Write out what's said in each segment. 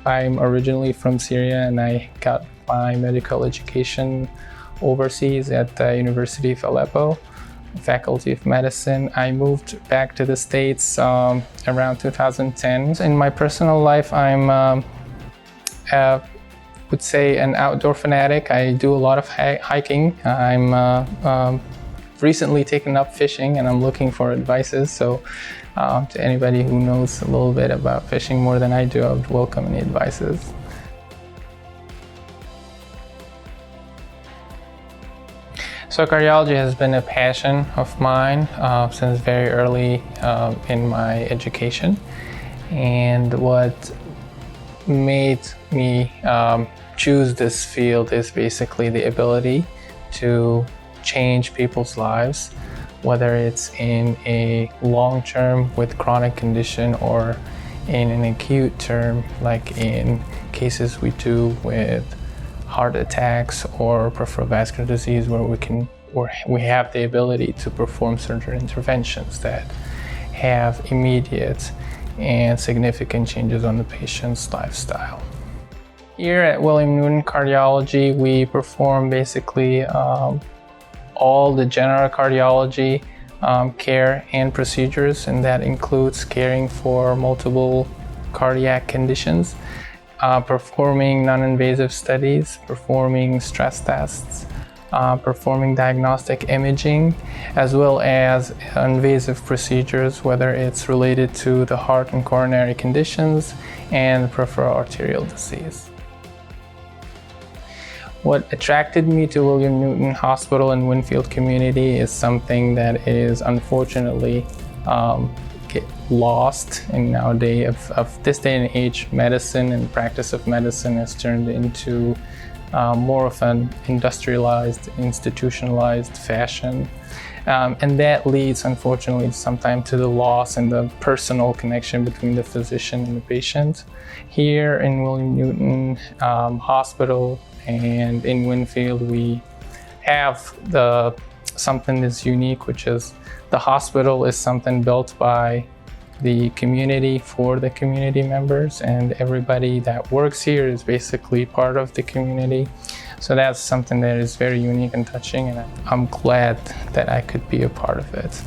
I'm originally from Syria, and I got my medical education overseas at the University of Aleppo, Faculty of Medicine. I moved back to the States around 2010. In my personal life, I'm would say an outdoor fanatic. I do a lot of hiking. I'm recently taken up fishing, and I'm looking for advices. So to anybody who knows a little bit about fishing more than I do, I would welcome any advices. So cardiology has been a passion of mine since very early in my education. And what made me choose this field is basically the ability to change people's lives, whether it's in a long term with chronic condition or in an acute term, like in cases we do with heart attacks or peripheral vascular disease, where we have the ability to perform surgery interventions that have immediate and significant changes on the patient's lifestyle. Here at William Newton Cardiology, we perform basically all the general cardiology care and procedures, and that includes caring for multiple cardiac conditions, performing non-invasive studies, performing stress tests, performing diagnostic imaging, as well as invasive procedures, whether it's related to the heart and coronary conditions and peripheral arterial disease. What attracted me to William Newton Hospital and Winfield community is something that is unfortunately lost in nowadays of this day and age. Medicine and practice of medicine has turned into more of an industrialized, institutionalized fashion. And that leads, unfortunately, sometimes to the loss in the personal connection between the physician and the patient. Here in William Newton Hospital and in Winfield, we have something that's unique, which is the hospital is something built by the community for the community members, and everybody that works here is basically part of the community. So that's something that is very unique and touching, and I'm glad that I could be a part of it.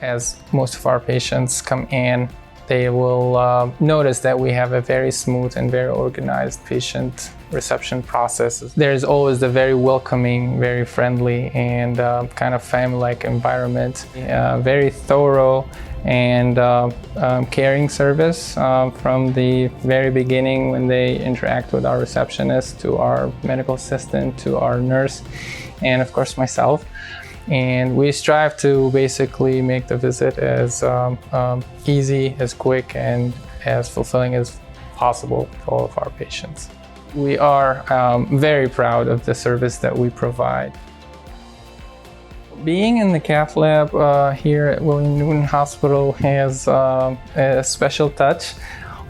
As most of our patients come in, they will notice that we have a very smooth and very organized patient reception process. There's always the very welcoming, very friendly, and kind of family-like environment. Very thorough and caring service from the very beginning when they interact with our receptionist, to our medical assistant, to our nurse, and of course myself. And we strive to basically make the visit as easy, as quick, and as fulfilling as possible for all of our patients. We are very proud of the service that we provide. Being in the cath lab here at William Newton Hospital has a special touch.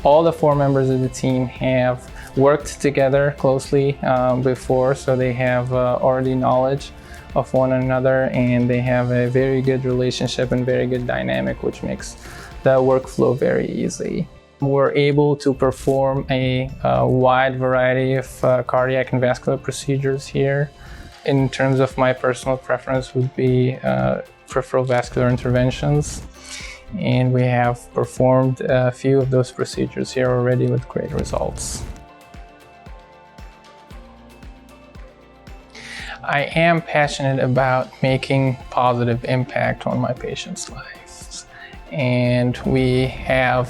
All the 4 members of the team have worked together closely before, so they have already knowledge of one another, and they have a very good relationship and very good dynamic, which makes the workflow very easy. We're able to perform a wide variety of cardiac and vascular procedures here. In terms of my personal preference would be peripheral vascular interventions, and we have performed a few of those procedures here already with great results. I am passionate about making positive impact on my patients' lives, and we have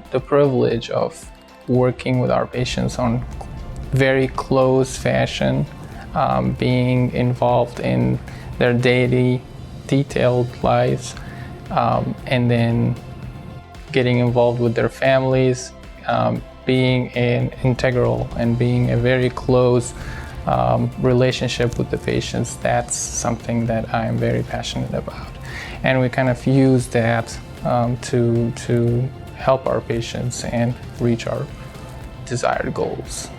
the privilege of working with our patients on very close fashion, being involved in their daily detailed lives, and then getting involved with their families, being an integral and being a very close relationship with the patients. That's something that I'm very passionate about, and we kind of use that to help our patients and reach our desired goals.